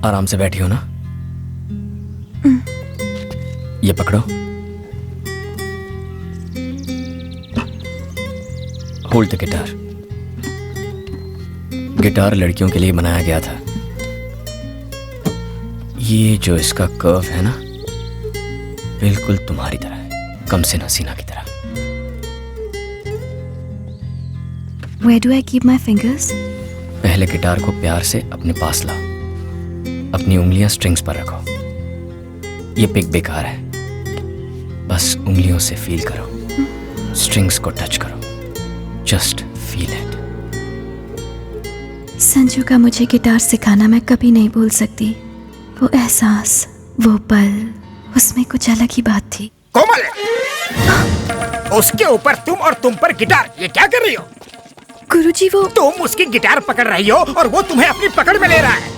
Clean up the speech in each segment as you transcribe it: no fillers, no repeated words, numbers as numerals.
आराम से बैठी हो ना? ये पकड़ो। Hold the guitar. गिटार लड़कियों के लिए बनाया गया था। ये जो इसका कर्व है ना, बिल्कुल तुम्हारी तरह है, कमसिन हसीना की तरह। Where do I keep my fingers? पहले गिटार को प्यार से अपने पास लाओ। अपनी उंगलियां स्ट्रिंग्स पर रखो। ये पिक बेकार है, बस उंगलियों से फील करो, स्ट्रिंग्स को टच करो, जस्ट फील इट। संजू का मुझे गिटार सिखाना मैं कभी नहीं भूल सकती। वो एहसास, वो पल, उसमें कुछ अलग ही बात थी। कोमल, उसके ऊपर तुम और तुम पर गिटार, ये क्या कर रही हो? गुरुजी वो तुम उसकी गिटार पकड़ रही हो और वो तुम्हें अपनी पकड़ में ले रहा है।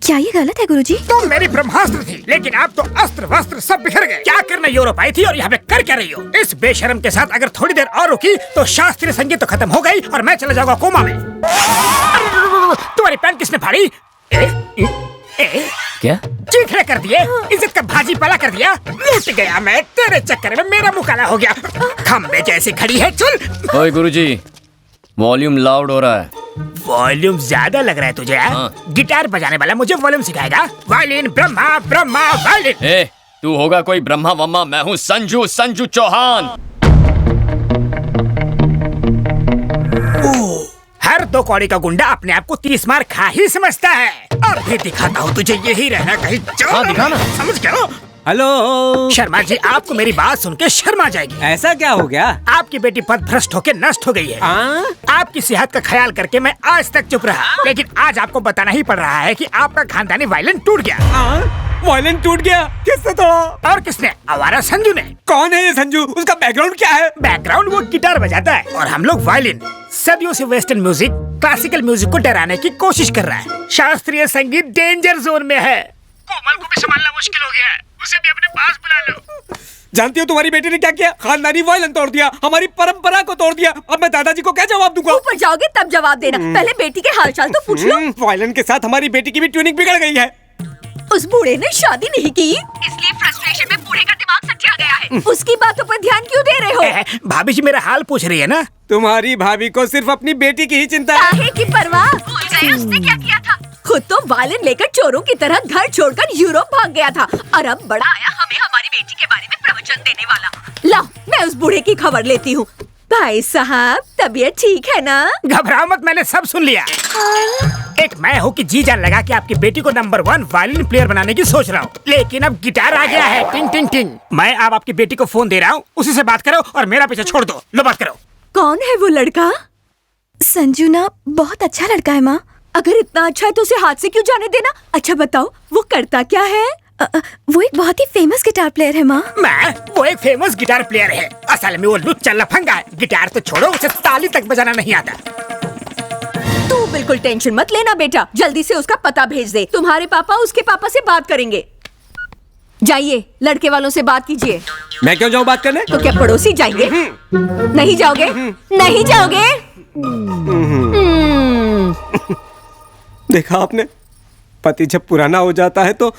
क्या ये गलत है गुरुजी? तुम मेरी ब्रह्मास्त्र थी, लेकिन अब तो अस्त्र वस्त्र सब बिखर गए। क्या करने यूरोप आई थी और यहाँ पे कर क्या रही हो? इस बेशर्म के साथ अगर थोड़ी देर और रुकी तो शास्त्रीय संगीत तो खत्म हो गई और मैं चला जाऊंगा कोमा में। तुम्हारी पैंट किसने फाड़ी? क्या चीखने कर दिए, इज्जत का भाजी पाला कर दिया। लूट गया मैं तेरे चक्कर में, मेरा मुंह काला हो गया। खम्बे जैसी खड़ी है, चल। ओए गुरुजी, वॉल्यूम लाउड हो रहा है। वॉल्यूम ज्यादा लग रहा है तुझे? गिटार बजाने वाला मुझे वॉल्यूम सिखाएगा? Violin Brahma, Brahma violin. ए, तू होगा कोई ब्रह्मा वम्मा, मैं हूँ संजू चौहान। हर 2 कौड़ी का गुंडा अपने आप को 30 मार खा ही समझता है। अब भी दिखाता हूँ तुझे, यही रहना कहीं। हाँ, दिखाना। समझ गया? हेलो शर्मा जी, आपको मेरी बात सुन के शर्मा जाएगी। ऐसा क्या हो गया? आपकी बेटी पद भ्रष्ट होकर नष्ट हो गई है। आपकी सेहत का ख्याल करके मैं आज तक चुप रहा, लेकिन आज आपको बताना ही पड़ रहा है कि आपका खानदानी वायलिन टूट गया। वायलिन टूट गया? किसने तोड़ा? और किसने? आवारा संजू ने। कौन है ये संजू? उसका बैकग्राउंड क्या है? बैकग्राउंड, वो गिटार बजाता है और हम लोग वायलिन। सदियों से वेस्टर्न म्यूजिक क्लासिकल म्यूजिक को डराने की कोशिश कर रहा है। शास्त्रीय संगीत डेंजर जोन में है। कोमल को भी संभालना मुश्किल हो गया है, उसे भी अपने पास बुला लो। जानती हो तुम्हारी बेटी ने क्या किया? खानदानी वायलिन तोड़ दिया, हमारी परंपरा को तोड़ दिया। अब मैं दादाजी को क्या जवाब दूंगा? ऊपर जाओगे तब जवाब देना, पहले बेटी के हालचाल तो पूछ लो। वायलिन के साथ हमारी बेटी की भी ट्यूनिंग बिगड़ गई है। उस बूढ़े ने शादी नहीं की, इसलिए फ्रस्ट्रेशन में बूढ़े का दिमाग सच्चा गया है। उसकी बातों पर ध्यान क्यों दे रहे हो? भाभी जी मेरा हाल पूछ रही है ना। तुम्हारी भाभी को सिर्फ अपनी बेटी की ही चिंता है। काहे की परवाह? भूल गए उसने क्या किया था? खुद तो वायलिन लेकर चोरों की तरह घर छोड़कर यूरोप भाग गया था, और अब बड़ा आया हमें हमारी बेटी के बारे में प्रवचन देने वाला। लाओ, मैं उस बूढ़े की खबर लेती हूँ। भाई साहब, तबीयत ठीक है ना? घबराओ मत, मैंने सब सुन लिया। एक मैं हूँ कि जी जान लगा कि आपकी बेटी को नंबर 1 वायलिन प्लेयर बनाने की सोच रहा हूँ, लेकिन अब गिटार आ गया है। टिंग टिंग टिंग। मैं अब आपकी बेटी को फोन दे रहा हूँ, उसी से बात करो और मेरा पीछे छोड़ दो। लो बात करो। कौन है वो लड़का? संजू ना बहुत अच्छा लड़का है माँ। अगर इतना अच्छा है तो उसे हाथ से क्यों जाने देना? अच्छा बताओ, वो करता क्या है? वो एक बहुत ही फेमस गिटार प्लेयर है माँ। वो एक फेमस गिटार प्लेयर है। असल में वो लुच्चा लफंगा है। गिटार तो छोड़ो, उसे ताली तक बजाना नहीं आता। तू बिल्कुल टेंशन मत लेना बेटा, जल्दी से उसका पता भेज दे। तुम्हारे पापा उसके पापा से बात करेंगे। जाइए, लड़के वालों से बात कीजिए। मैं क्यों जाऊँ बात करने? तो क्या पड़ोसी जाएंगे? नहीं जाओगे? नहीं जाओगे? देखा आपने, पति जब पुराना हो जाता है तो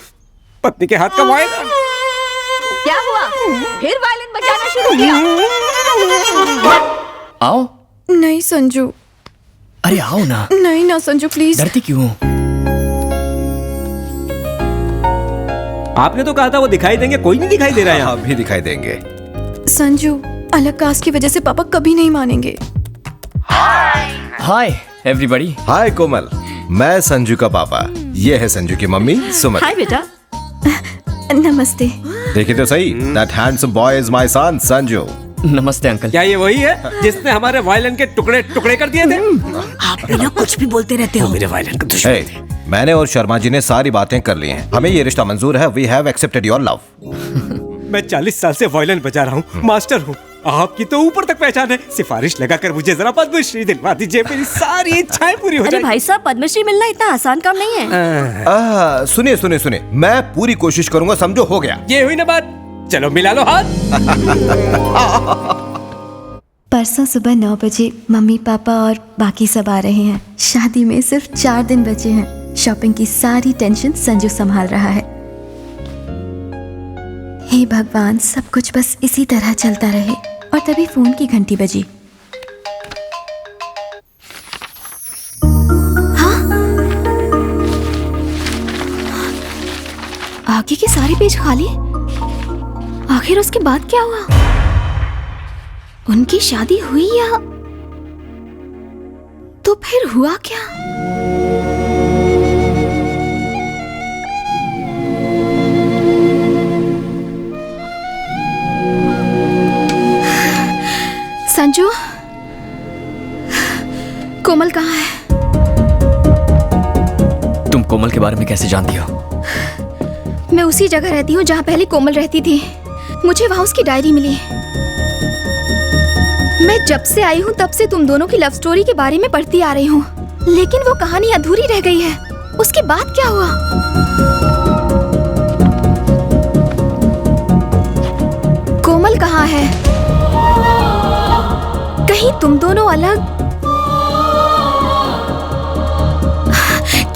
पत्नी के हाथ का वायलिन। क्या हुआ? फिर वायलिन बजाना शुरू किया? आओ। नहीं संजू। अरे आओ ना। नहीं ना संजू, प्लीज। डरती क्यों? आपने तो कहा था वो दिखाई देंगे, कोई नहीं दिखाई दे रहा है। हाँ, भी दिखाई देंगे। संजू, अलग कास्ट की वजह से पापा कभी नहीं मानेंगे। Hi everybody. हाय कोमल, मैं संजू का पापा, ये है संजू की मम्मी सुमन। हाय बेटा। नमस्ते। देखिए तो सही, that handsome boy is my son Sanju. नमस्ते अंकल। क्या ये वही है जिसने हमारे वायलिन के टुकड़े टुकड़े कर दिए थे? आप बिना कुछ भी बोलते रहते हो। मेरे वायलिन का दुश्मन थे। मैंने और शर्मा जी ने सारी बातें कर ली हैं। हमें ये रिश्ता मंजूर है। We have accepted your love. मैं 40 साल से वायलिन बजा रहा हूँ, मास्टर हूँ। आपकी तो ऊपर तक पहचान है। सिफारिश लगाकर मुझे जरा पद्मश्री दिलवा दीजिए, मेरी सारी इच्छाएं पूरी हो जाएंगी। भाई साहब, पद्मश्री मिलना इतना आसान काम नहीं है। सुनिए सुनिए सुनिए, मैं पूरी कोशिश करूंगा, समझो। हो गया। ये हुई ना बात, चलो मिला लो हाथ। परसों सुबह 9 बजे मम्मी पापा और बाकी सब आ रहे हैं। शादी में सिर्फ 4 दिन बचे हैं। शॉपिंग की सारी टेंशन संजू संभाल रहा है। हे भगवान, सब कुछ बस इसी तरह चलता रहे। और तभी फोन की घंटी बजी। हाँ? आगे के सारे पेज खाली। आखिर उसके बाद क्या हुआ? उनकी शादी हुई या तो फिर हुआ क्या? संजू, कोमल कहाँ है? तुम कोमल के बारे में कैसे जानती हो? मैं उसी जगह रहती हूँ जहाँ पहले कोमल रहती थी। मुझे वहाँ उसकी डायरी मिली। मैं जब से आई हूँ तब से तुम दोनों की लव स्टोरी के बारे में पढ़ती आ रही हूँ, लेकिन वो कहानी अधूरी रह गई है। उसके बाद क्या हुआ? कोमल कहाँ है? कहीं तुम दोनों अलग?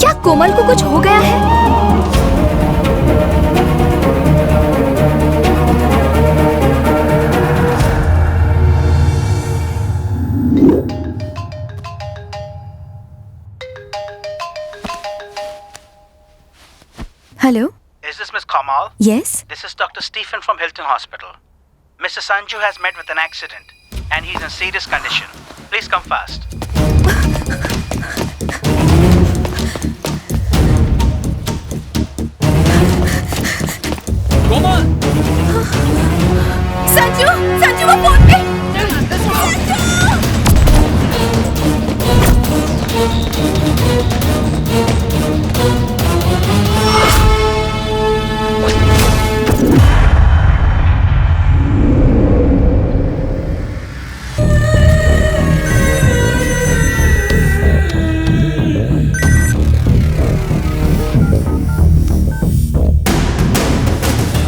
क्या कोमल को कुछ हो गया है? Hello? Is this Miss Kamal? Yes? This is Dr. Stephen from Hilton Hospital. Mr. Sanju has met with an accident and he's in serious condition. Please come fast. कोमल! संजू, संजू वो फोन पे।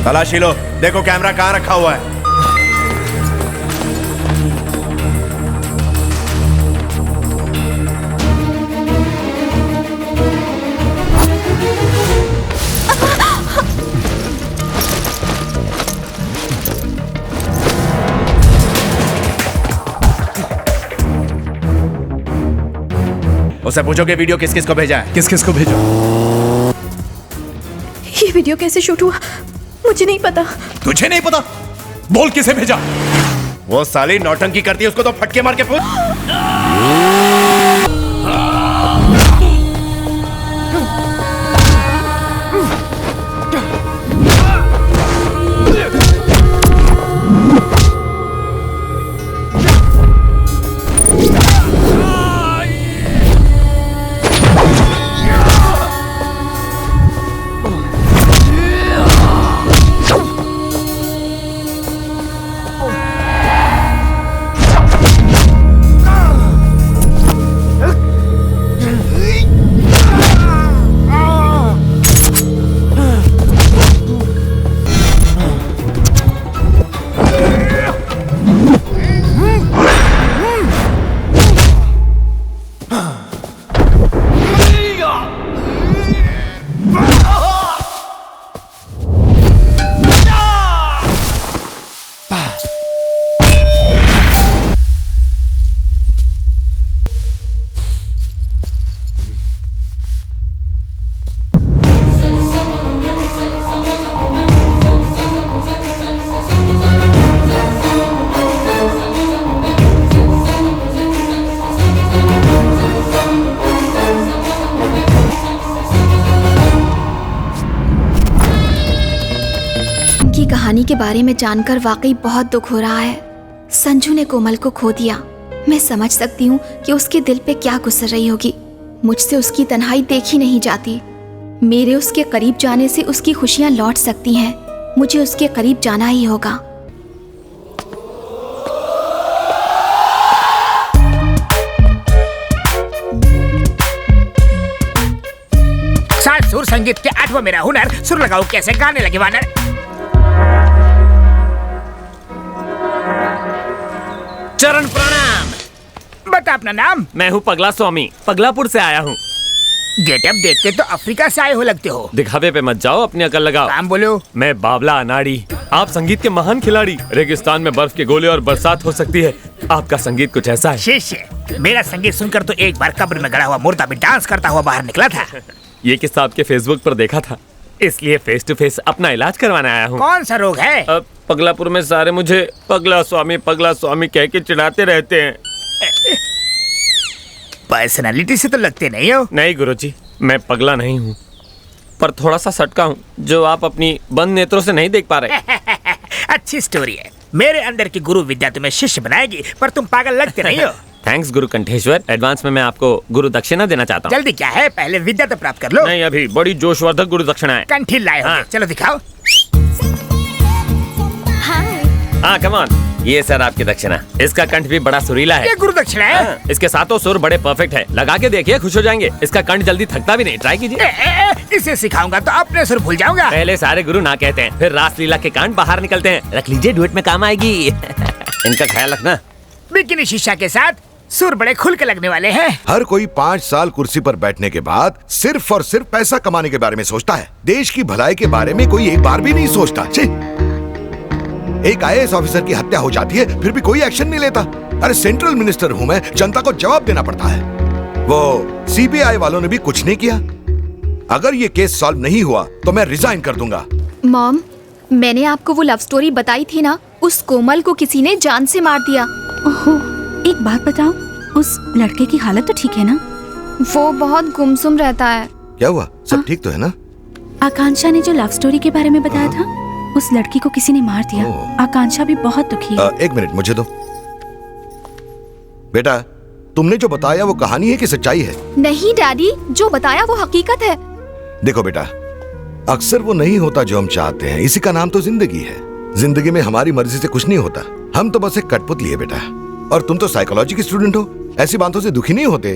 तलाशी लो, देखो कैमरा कहाँ रखा हुआ है। उसे पूछो कि वीडियो किस किस को भेजा है। किस किस को भेजा? ये वीडियो कैसे शूट हुआ मुझे नहीं पता। तुझे नहीं पता? बोल किसे भेजा? वो साली नौटंकी करती है, उसको तो फटके मार के पूछ। कहानी के बारे में जानकर वाकई बहुत दुख हो रहा है। संजू ने कोमल को खो दिया। मैं समझ सकती हूँ कि उसके दिल पे क्या गुजर रही होगी। मुझसे उसकी तन्हाई देखी नहीं जाती। मेरे उसके करीब जाने से उसकी खुशियाँ लौट सकती हैं। मुझे उसके करीब जाना ही होगा। साथ सुर संगीत के 8वां मेरा हुनर, सुर लगाओ कैसे गाने लगे वानर। चरण प्रणाम। बता अपना नाम। मैं हूँ पगला स्वामी, पगलापुर से आया हूँ। गेटअप देख के तो अफ्रीका से आए हो लगते हो। दिखावे पे मत जाओ, अपनी अकल लगाओ। काम बोलो। मैं बाबला अनाड़ी, आप संगीत के महान खिलाड़ी। रेगिस्तान में बर्फ के गोले और बरसात हो सकती है, आपका संगीत कुछ ऐसा है। शिष्य, मेरा संगीत सुनकर तो एक बार कब्र में गड़ा हुआ मुर्दा भी डांस करता हुआ बाहर निकला था। ये किस्सा आपके फेसबुक पर देखा था, इसलिए फेस टू फेस अपना इलाज करवाने आया हूँ। कौन सा रोग है? पगलापुर में सारे मुझे पगला स्वामी कह के चिढ़ाते रहते हैं। पर्सनालिटी से तो लगते नहीं हो। नहीं गुरुजी, मैं पगला नहीं हूँ, पर थोड़ा सा सटका हूँ जो आप अपनी बंद नेत्रों से नहीं देख पा रहे। अच्छी स्टोरी है। मेरे अंदर की गुरु विद्या तुम्हें शिष्य बनाएगी, पर तुम पागल लगते नहीं हो। थैंक्स गुरु कंठेश्वर। एडवांस में मैं आपको गुरु दक्षिणा देना चाहता हूँ। जल्दी क्या है, पहले विद्या तो प्राप्त कर लो। नहीं, अभी बड़ी जोशवर्धक गुरु दक्षिणा है। कंठी लाए हो। हाँ। चलो दिखाओ। हाँ कम ऑन, ये सर आपकी दक्षिणा। इसका कंठ भी बड़ा सुरीला है। ये गुरु दक्षिणा है। हाँ, इसके सातों सुर बड़े परफेक्ट है। लगा के देखिए, खुश हो जाएंगे। इसका कंठ जल्दी थकता भी नहीं, ट्राई कीजिए। इसे सिखाऊंगा तो अपने सुर भूल जाऊंगा। पहले सारे गुरु ना कहते हैं, फिर रासलीला के कांड बाहर निकलते हैं। रख लीजिए, डुएट में काम आएगी। इनका ख्याल रखना। बिकिनी शीशा के साथ सुर बड़े खुल के लगने वाले हैं। हर कोई 5 साल कुर्सी पर बैठने के बाद सिर्फ और सिर्फ पैसा कमाने के बारे में सोचता है। देश की भलाई के बारे में कोई एक बार भी नहीं सोचता। छी! एक IAS ऑफिसर की हत्या हो जाती है, फिर भी कोई एक्शन नहीं लेता। अरे सेंट्रल मिनिस्टर हूं मैं, जनता को जवाब देना पड़ता है। वो CBI वालों ने भी कुछ नहीं किया। अगर ये केस सॉल्व नहीं हुआ तो मैं रिजाइन कर दूंगा। मॉम, मैंने आपको वो लव स्टोरी बताई थी ना, उस कोमल को किसी ने जान से मार दिया। ओहो, एक बात बताओ, उस लड़के की हालत तो ठीक है ना? वो बहुत गुमसुम रहता है। क्या हुआ, सब ठीक तो है ना? आकांक्षा ने जो लव स्टोरी के बारे में बताया था, उस लड़की को किसी ने मार दिया। आकांक्षा भी बहुत दुखी है। एक मिनट मुझे दो। बेटा, तुमने जो बताया वो कहानी है कि सच्चाई है? नहीं डैडी, जो बताया वो हकीकत है। देखो बेटा, अक्सर वो नहीं होता जो हम चाहते हैं। इसी का नाम तो जिंदगी है। जिंदगी में हमारी मर्जी से कुछ नहीं होता। हम तो बस एक कठपुतली है बेटा। और तुम तो साइकोलॉजी की स्टूडेंट हो, ऐसी बातों से दुखी नहीं होते।